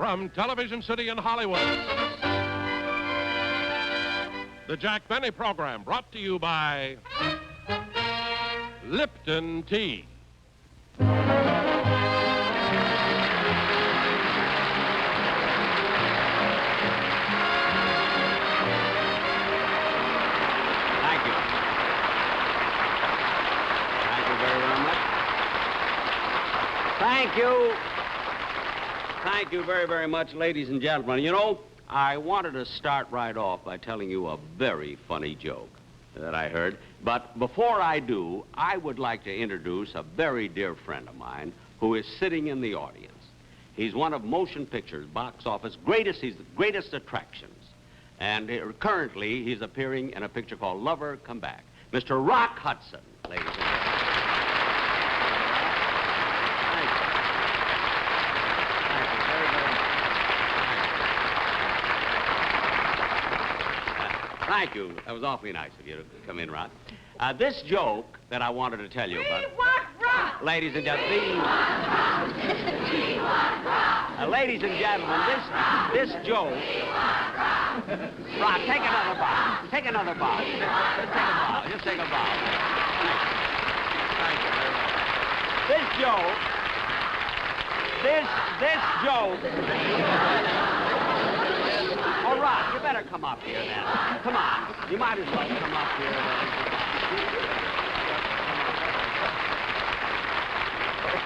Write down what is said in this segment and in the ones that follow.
From Television City in Hollywood, the Jack Benny Program, brought to you by Lipton Tea. Thank you. Thank you very, very much, ladies and gentlemen. You know, I wanted to start right off by telling you a very funny joke that I heard. But before I do, I would like to introduce a very dear friend of mine who is sitting in the audience. He's one of motion pictures box office greatest attractions. And currently, he's appearing in a picture called Lover Come Back. Mr. Rock Hudson, ladies and gentlemen. Thank you. That was awfully nice of you to come in, Rock. This joke that I wanted to tell you about. We want rock! Ladies and gentlemen, We want rock! We want rock! Ladies and gentlemen, this joke. We want rock! Rock, take another bow. Take another bow. Just take a bow. Just take a bow. Thank you very much. This joke. Oh, Rock, you better come up here then. Come on. You might as well come up here then.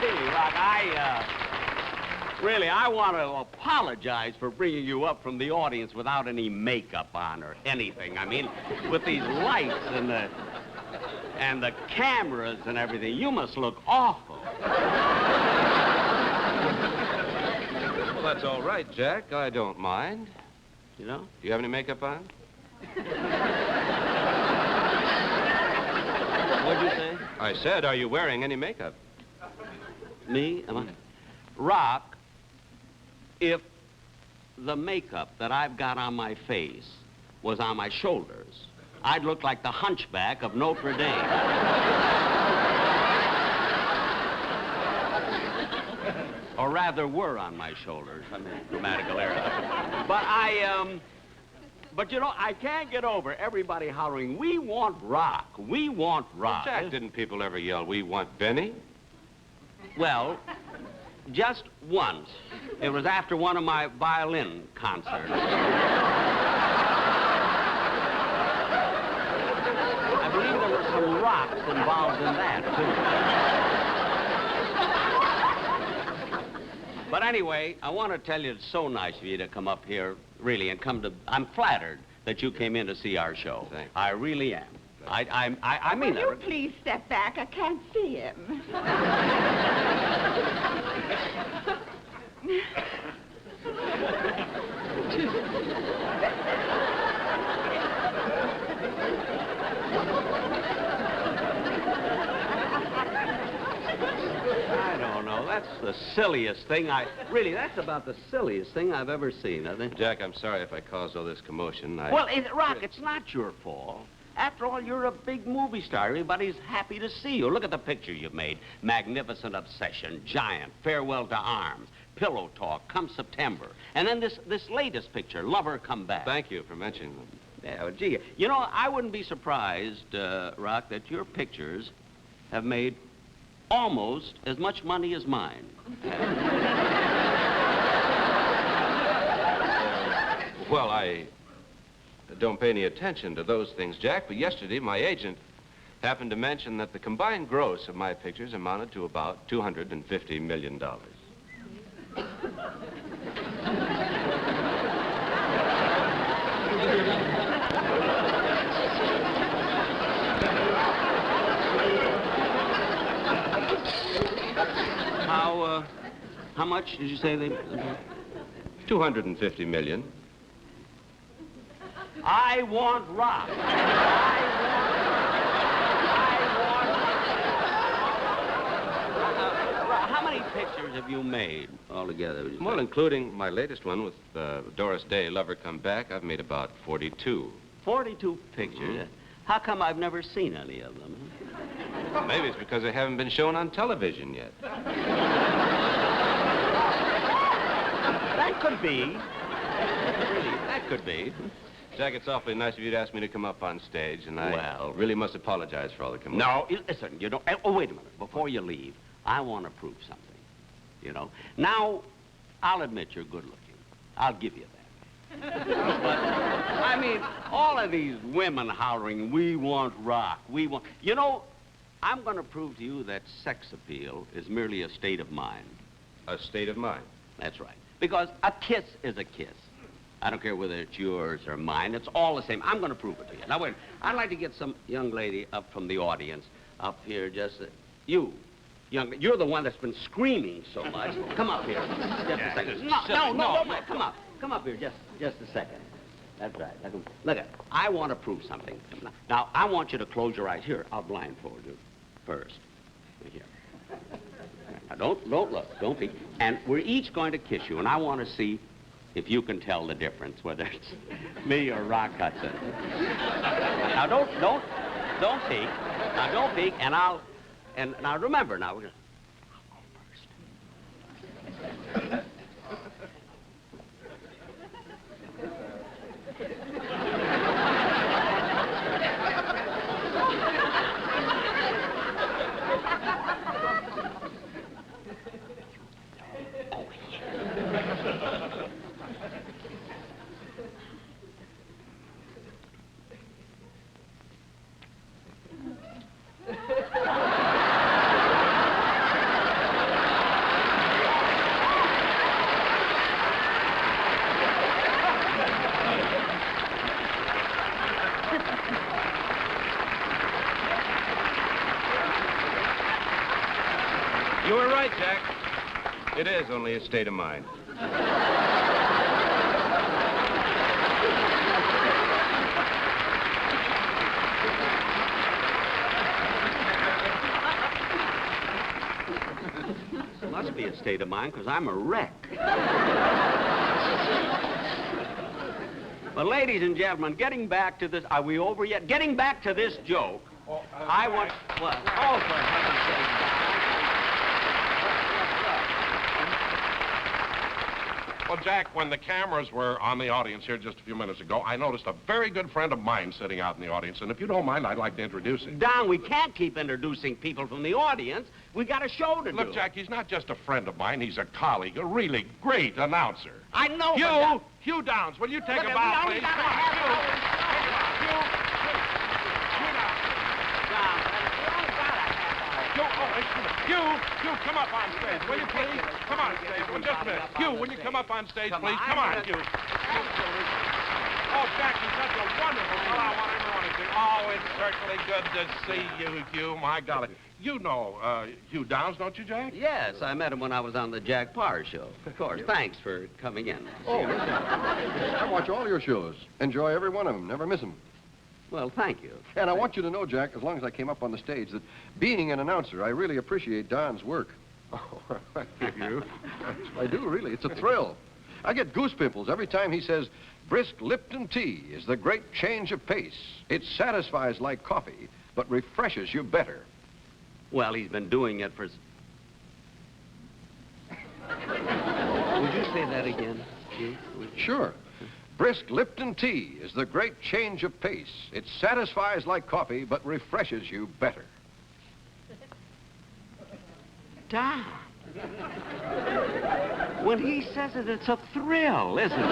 See, Rock, I want to apologize for bringing you up from the audience without any makeup on or anything. I mean, with these lights and the cameras and everything, you must look awful. Well, that's all right, Jack. I don't mind. You know? Do you have any makeup on? What'd you say? I said, are you wearing any makeup? Me? Am I? Rock, if the makeup that I've got on my face was on my shoulders, I'd look like the hunchback of Notre Dame. Or rather were on my shoulders. I mean, grammatical error. But you know, I can't get over everybody hollering, we want rock, we want rock. Well, Jack, didn't people ever yell, we want Benny? Well, just once. It was after one of my violin concerts. I believe there were some rocks involved in that, too. But anyway, I want to tell you it's so nice of you to come up here, really, and I'm flattered that you came in to see our show. Thank you. I really am. I mean that. Will you please step back? I can't see him. I don't know. That's the silliest thing that's about the silliest thing I've ever seen, I think. Jack, I'm sorry if I caused all this commotion. Well, Rock, it's not your fault. After all, you're a big movie star. Everybody's happy to see you. Look at the picture you've made. Magnificent Obsession, Giant, Farewell to Arms, Pillow Talk, Come September. And then this latest picture, Lover Come Back. Thank you for mentioning them. Yeah, well, gee, you know, I wouldn't be surprised, Rock, that your pictures have made almost as much money as mine. Well, I don't pay any attention to those things, Jack, but yesterday my agent happened to mention that the combined gross of my pictures amounted to about $250 million. How much did you say they... 250 million. I want rock. How many pictures have you made altogether? Well, including my latest one with Doris Day, Lover Come Back, I've made about 42. 42 pictures? Mm-hmm. How come I've never seen any of them? Well, maybe it's because they haven't been shown on television yet. That that could be. Really, that could be. Jack, it's awfully nice of you to ask me to come up on stage, and I Well- really must apologize for all the commotion. No, listen, you don't... Oh, wait a minute. Before you leave, I want to prove something, you know. Now, I'll admit you're good looking. I'll give you that. But, I mean, all of these women hollering, we want rock, we want... You know, I'm going to prove to you that sex appeal is merely a state of mind. A state of mind. That's right. Because a kiss is a kiss. I don't care whether it's yours or mine. It's all the same. I'm going to prove it to you. Now, wait. I'd like to get some young lady up from the audience up here. Just you, you're the one that's been screaming so much. Come up here. Just a second. No. Come up. Come up here. Just a second. That's right. Look at. I want to prove something. Now, I want you to close your eyes. Here, I'll blindfold you first. Here. Now, don't look. Don't peek. And we're each going to kiss you, and I want to see if you can tell the difference, whether it's me or Rock Hudson. Now, don't peek. Now, don't peek, and now remember, now, I'll go first. You were right, Jack. It is only a state of mind. Must be a state of mind, because I'm a wreck. But ladies and gentlemen, getting back to this, are we over yet? Getting back to this joke, I want... What? Oh, for heaven's sake. Well, Jack, when the cameras were on the audience here just a few minutes ago, I noticed a very good friend of mine sitting out in the audience, and if you don't mind, I'd like to introduce him. Don, we can't keep introducing people from the audience. We got a show to do. Look, Jack, he's not just a friend of mine, he's a colleague, a really great announcer. I know, but Hugh Downs, will you take Look, a bow, we only please? gotta Come on, have Hugh. Hugh, Hugh, come up on stage, will you please? Come on stage, well, just a minute. Hugh, will you come up on stage, please? Come on, Hugh. Oh, Jack, he's such a wonderful fellow. I want everyone to see. Oh, it's certainly good to see you, Hugh. My golly. You know Hugh Downs, don't you, Jack? Yes, I met him when I was on the Jack Parr show. Of course. Thanks for coming in. Oh, listen. I watch all your shows. Enjoy every one of them. Never miss them. Well, thank you. And I want you to know, Jack, as long as I came up on the stage, that being an announcer, I really appreciate Don's work. Oh, thank you. I do, really. It's a thrill. I get goose pimples every time he says, brisk Lipton tea is the great change of pace. It satisfies like coffee, but refreshes you better. Well, he's been doing it for... Would you say that again, Hugh? Sure. Brisk Lipton tea is the great change of pace. It satisfies like coffee, but refreshes you better. Don. When he says it, it's a thrill, isn't it?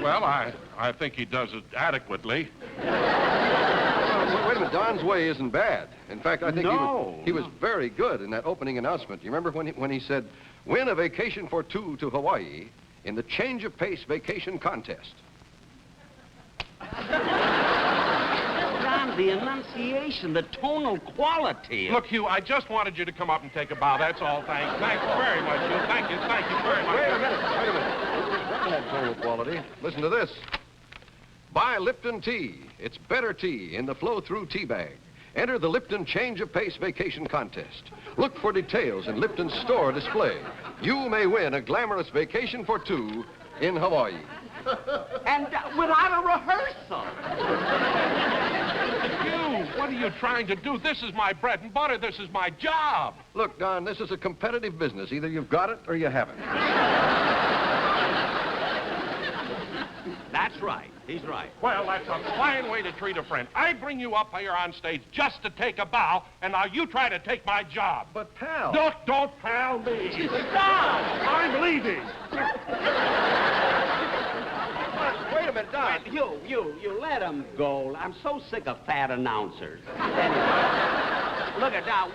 Well, I think he does it adequately. Well, wait a minute. Don's way isn't bad. In fact, I think he was very good in that opening announcement. You remember when he said, win a vacation for two to Hawaii in the change of pace vacation contest. Don, the enunciation, the tonal quality. Look, Hugh, I just wanted you to come up and take a bow. That's all. Thanks. Thanks very much, Hugh. Thank you very much. Wait a minute. That had tonal quality. Listen to this. Buy Lipton tea. It's better tea in the flow-through tea bag. Enter the Lipton Change of Pace Vacation Contest. Look for details in Lipton's store display. You may win a glamorous vacation for two in Hawaii. And without a rehearsal. Hugh, what are you trying to do? This is my bread and butter. This is my job. Look, Don, this is a competitive business. Either you've got it or you haven't. That's right. He's right. Well, that's a fine way to treat a friend. I bring you up here on stage just to take a bow, and now you try to take my job. But, pal... Don't pal me. Stop! I'm leaving. Wait a minute, Don. Wait, you let him go. I'm so sick of fat announcers. Anyway, look at Don.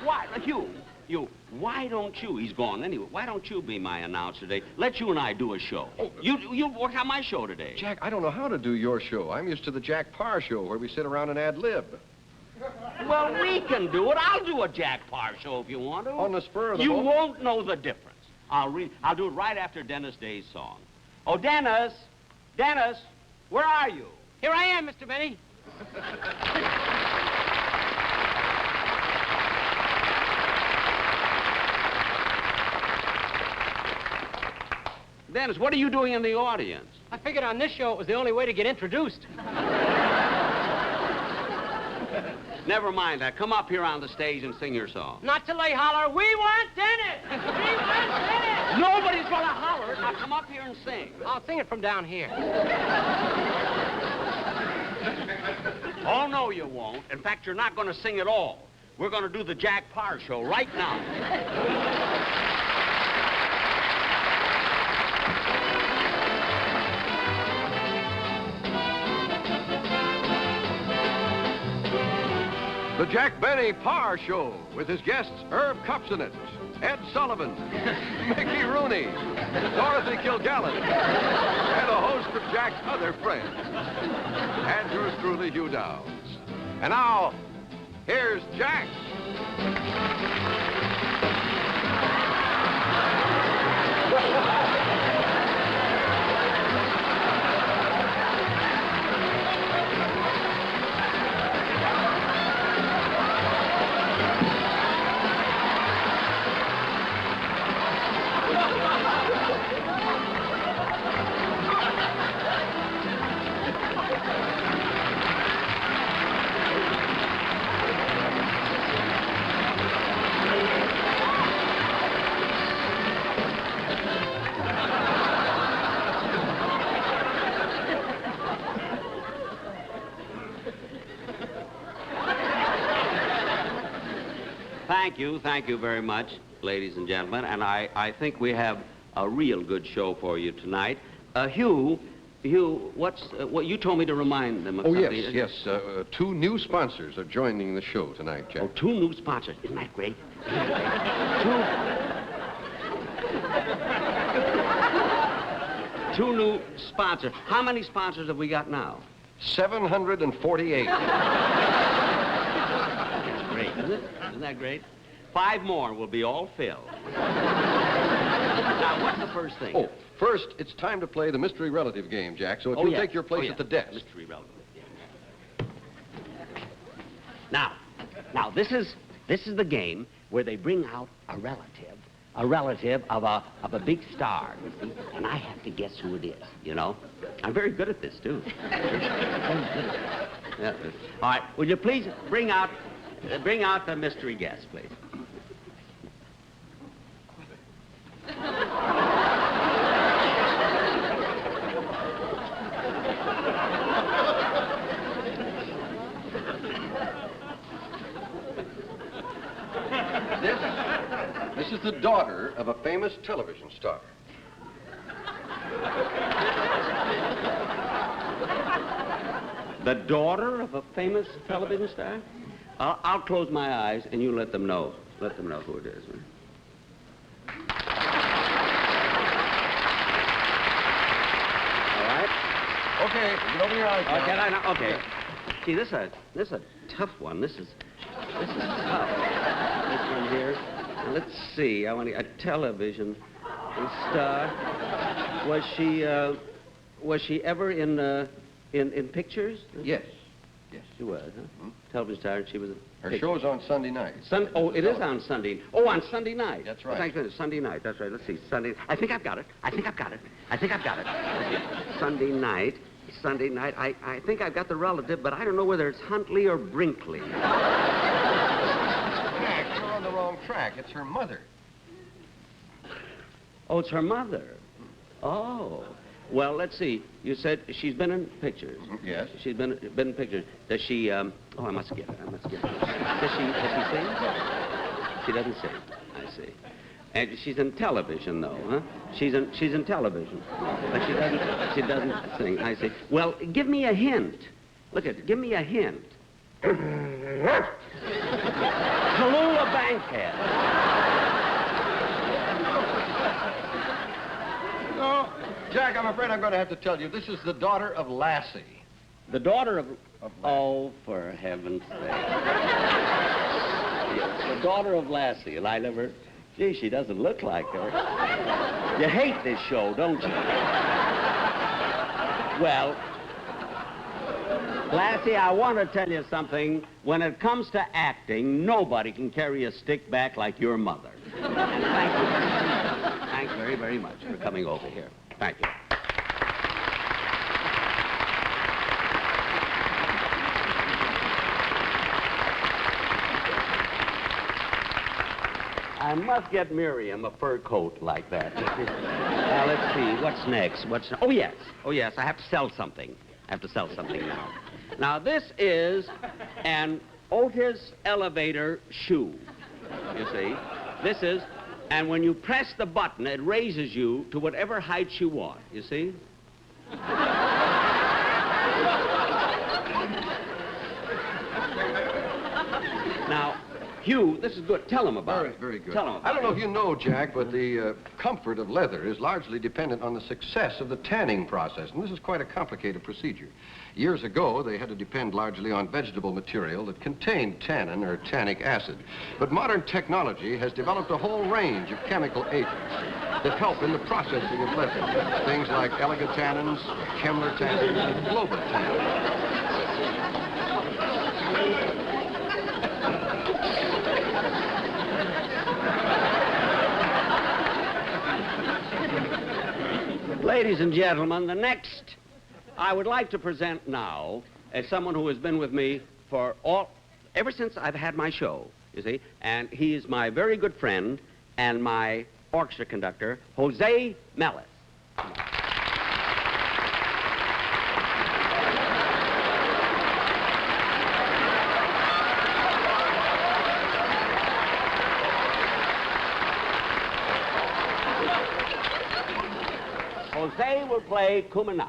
Why don't you, he's gone anyway, why don't you be my announcer today? Let you and I do a show. Oh. You work on my show today. Jack, I don't know how to do your show. I'm used to the Jack Parr show where we sit around and ad-lib. Well, we can do it. I'll do a Jack Parr show if you want to. On the spur of the You moment? won't know the difference. I'll do it right after Dennis Day's song. Oh, Dennis! Dennis! Where are you? Here I am, Mr. Benny. Dennis, what are you doing in the audience? I figured on this show it was the only way to get introduced. Never mind that. Come up here on the stage and sing your song. Not till they holler, we want Dennis! We want Dennis! Nobody's gonna holler. Now come up here and sing. I'll sing it from down here. Oh, no, you won't. In fact, you're not gonna sing at all. We're gonna do the Jack Parr show right now. The Jack Benny Parr Show with his guests Herb Copsonet, Ed Sullivan, Mickey Rooney, Dorothy Kilgallen, and a host of Jack's other friends. And yours truly, Hugh Downs. And now, here's Jack. Thank you very much, ladies and gentlemen. And I think we have a real good show for you tonight. Hugh, what you told me to remind them of Oh, something. yes. Two new sponsors are joining the show tonight, Jack. Oh, two new sponsors. Isn't that great? Two new sponsors. How many sponsors have we got now? 748. That's great, isn't it? Isn't that great? 5 more will be all filled. Now, what's the first thing? Oh, first, it's time to play the mystery relative game, Jack. So if you'll take your place at the desk. Mystery relative. Yeah. Now, this is the game where they bring out a relative of a big star, you see, and I have to guess who it is, you know? I'm very good at this, too. Very good at it. Yeah. All right, would you please bring out the mystery guest, please? This is the daughter of a famous television star. The daughter of a famous television star? I'll close my eyes and you let them know. Let them know who it is. Man. All right? Okay, get over your eyes now. Okay. See, this is a tough one. This is tough. This one here. Now, let's see. I want a television star. Was she ever in pictures? Yes. Yes. She was, huh? Mm-hmm. Television star, and she was... Her show's on Sunday night. It is on Sunday. Oh, on Sunday night. That's right. Thanks, Sunday night, that's right. Let's see, Sunday... I think I've got it. Let's see. Sunday night, Sunday night. I think I've got the relative, but I don't know whether it's Huntley or Brinkley. Jack, you're on the wrong track. It's her mother. Oh, it's her mother. Oh. Well, let's see. You said she's been in pictures. Yes. She's been in pictures. Does she, oh, I must get her. Does she sing? She doesn't sing. I see. And she's in television, though, huh? She's in television. But she doesn't sing. I see. Well, give me a hint. Look give me a hint. Tallulah Bankhead. No, Jack, I'm afraid I'm going to have to tell you, this is the daughter of Lassie. The daughter of oh, for heaven's sake. Yes, the daughter of Lassie, and I never... Gee, she doesn't look like her. You hate this show, don't you? Well, Lassie, I want to tell you something. When it comes to acting, nobody can carry a stick back like your mother. And thank you very much. Thanks very, very much for coming over here. Thank you. I must get Miriam a fur coat like that. Now, let's see. What's next? Oh, yes. Oh, yes. I have to sell something. Now. Now, this is an Otis elevator shoe. You see? This is, and when you press the button, it raises you to whatever height you want. You see? Now, Hugh, this is good. Tell them about it. Very good. Tell them about it. I don't know if you know, Jack, but the comfort of leather is largely dependent on the success of the tanning process, and this is quite a complicated procedure. Years ago, they had to depend largely on vegetable material that contained tannin or tannic acid. But modern technology has developed a whole range of chemical agents that help in the processing of leather. Things like elegant tannins, Kemmler tannins, and Global tannins. Ladies and gentlemen, the next I would like to present now is someone who has been with me for ever since I've had my show, you see, and he is my very good friend and my orchestra conductor, Jose Mellis. Jose will play Kumana.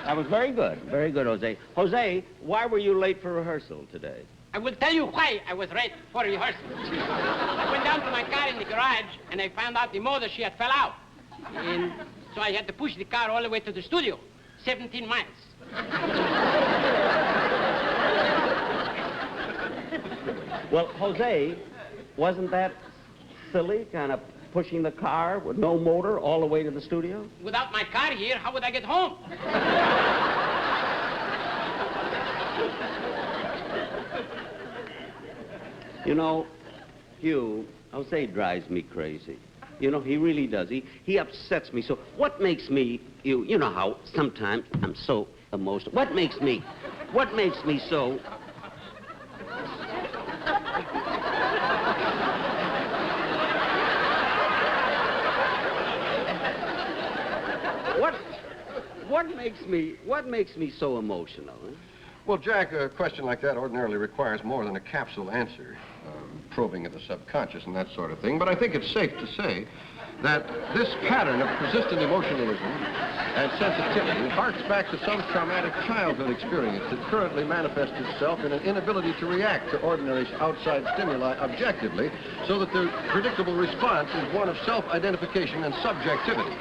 That was very good. Very good, Jose. Jose, why were you late for rehearsal today? I will tell you why I was late for rehearsal. I went down to my car in the garage, and I found out the motor, she had fell out. And so I had to push the car all the way to the studio, 17 miles. Well, Jose, wasn't that silly, kind of pushing the car with no motor all the way to the studio? Without my car here, how would I get home? You know, Hugh, Jose drives me crazy. You know, he really does. He upsets me. So what makes me, you know how sometimes I'm so emotional. What makes me so... What makes me so emotional? Huh? Well, Jack, a question like that ordinarily requires more than a capsule answer, probing at the subconscious and that sort of thing. But I think it's safe to say that this pattern of persistent emotionalism and sensitivity harks back to some traumatic childhood experience that currently manifests itself in an inability to react to ordinary outside stimuli objectively, so that the predictable response is one of self-identification and subjectivity.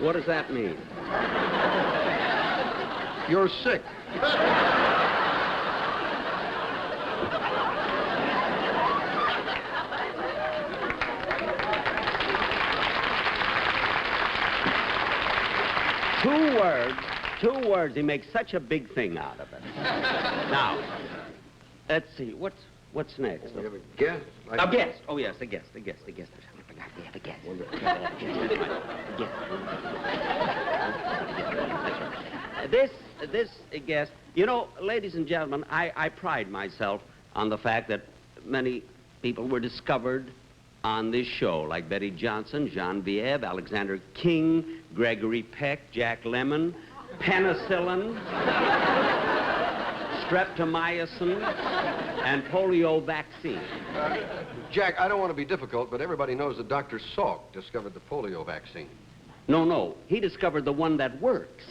What does that mean? You're sick. 2 words. He makes such a big thing out of it. Now, let's see. What's next? You have a guess? A guest. Oh, yes, a guest. I forgot. We have a guest. This guest, you know, ladies and gentlemen, I pride myself on the fact that many people were discovered on this show, like Betty Johnson, Genevieve, Alexander King, Gregory Peck, Jack Lemmon, penicillin, streptomycin, and polio vaccine. Jack, I don't want to be difficult, but everybody knows that Dr. Salk discovered the polio vaccine. No, he discovered the one that works.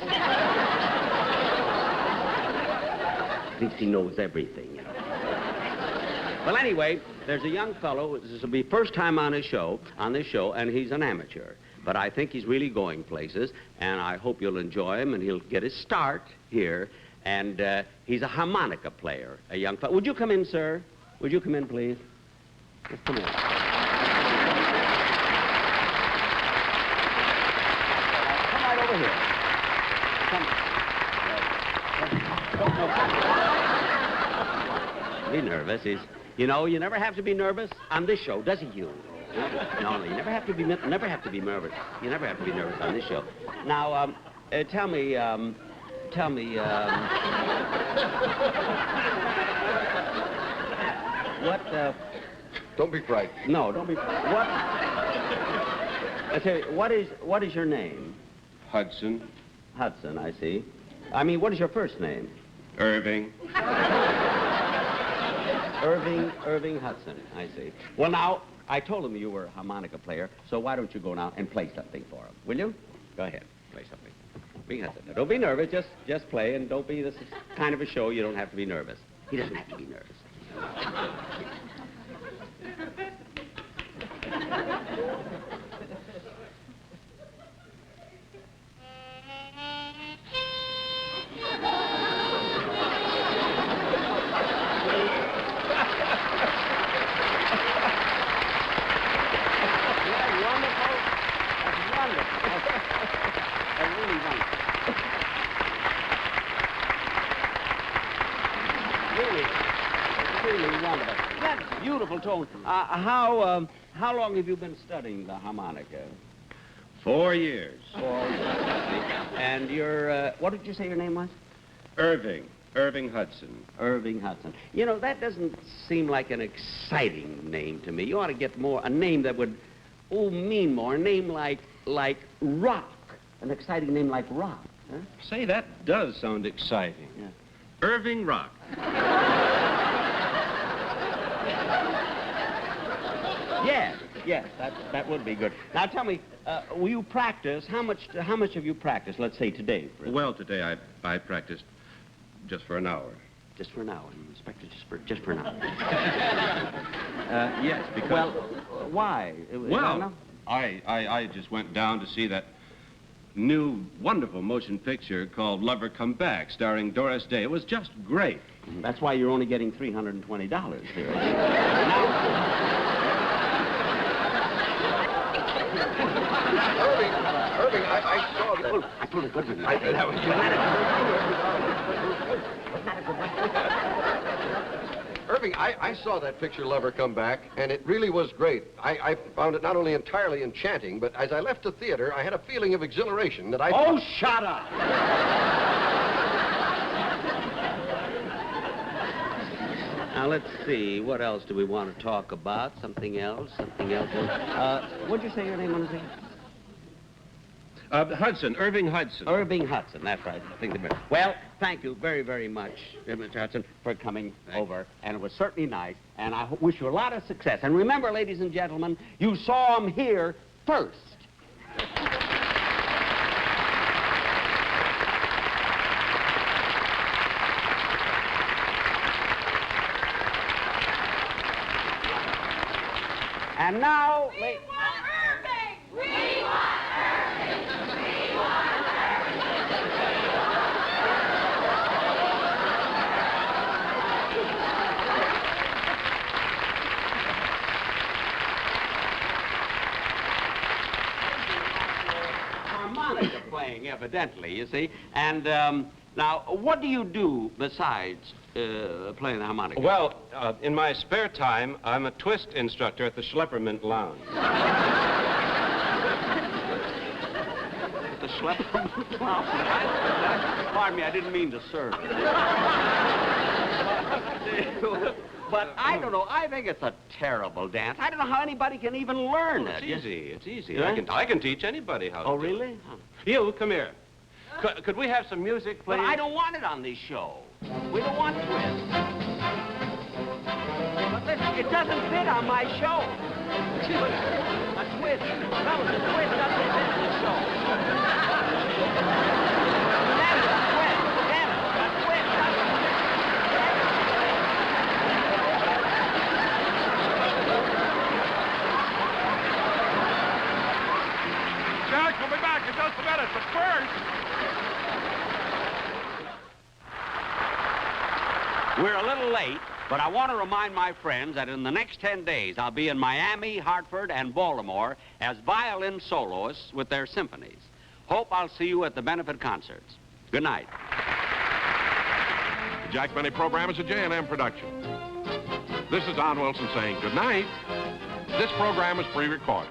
Thinks he knows everything, you know. Well, anyway, there's a young fellow. This will be first time on this show, and he's an amateur. But I think he's really going places, and I hope you'll enjoy him, and he'll get his start here. And he's a harmonica player, a young fellow. Would you come in, sir? Would you come in, please? Just come in. Come right over here. Come. Be nervous. You know, you never have to be nervous on this show, does he, you? No, you never have to be nervous. You never have to be nervous on this show. Now, tell me, what, Don't be frightened. No, don't be, what, I tell you, what is your name? Hudson. Hudson, I see. I mean, what is your first name? Irving. Irving Hudson, I see. Well, now, I told him you were a harmonica player, so why don't you go now and play something for him, will you? Go ahead, play something. Irving Hudson. Now, don't be nervous, just play, and don't be this kind of a show, you don't have to be nervous. He doesn't have to be nervous. Beautiful tone. How long have you been studying the harmonica? 4 years. 4 years. And you're, what did you say your name was? Irving Hudson. Irving Hudson. You know, that doesn't seem like an exciting name to me. You ought to get more, a name that would, mean more. A name like Rock. An exciting name like Rock. Huh? Say, that does sound exciting. Yeah. Irving Rock. Yes, that would be good. Now tell me, will you practice? How much have you practiced? Let's say today. Well, today I practiced just for an hour. Just for an hour, Inspector. Just for an hour. Yes, because. Well, why? Well, I just went down to see that new wonderful motion picture called Lover Come Back, starring Doris Day. It was just great. That's why you're only getting $320 here. Irving, I saw that. I pulled a good one. That was Irving, I saw that picture, Lover Come Back, and it really was great. I found it not only entirely enchanting, but as I left the theater, I had a feeling of exhilaration that I... Oh, shut up! Now, let's see. What else do we want to talk about? Something else? What'd you say your name was again? Hudson, Irving Hudson. Irving Hudson, that's right. I think well, thank you very, very much, Mr. Hudson, for coming over. And it was certainly nice. And I wish you a lot of success. And remember, ladies and gentlemen, you saw him here first. And now... We want Irving! We want Irving! harmonica playing, evidently, you see. And now, what do you do besides playing the harmonica? Well, in my spare time, I'm a twist instructor at the Schleppermint Lounge. The Schleppermint Lounge? Pardon me, I didn't mean to serve. But I don't know. I think it's a terrible dance. I don't know how anybody can even learn it. It's easy. It's easy. Yeah? I can teach anybody how to Oh, do it. really? Huh. You, come here. Could we have some music, please? But I don't want it on this show. We don't want twist. But listen, it doesn't fit on my show. A twist. Fellas, a twist doesn't fit in the show. Damn it, a twist. Damn it, a twist doesn't fit. Jack, we'll be back in just a minute, but first... We're a little late, but I want to remind my friends that in the next 10 days, I'll be in Miami, Hartford, and Baltimore as violin soloists with their symphonies. Hope I'll see you at the benefit concerts. Good night. The Jack Benny program is a J&M production. This is Don Wilson saying good night. This program is pre-recorded.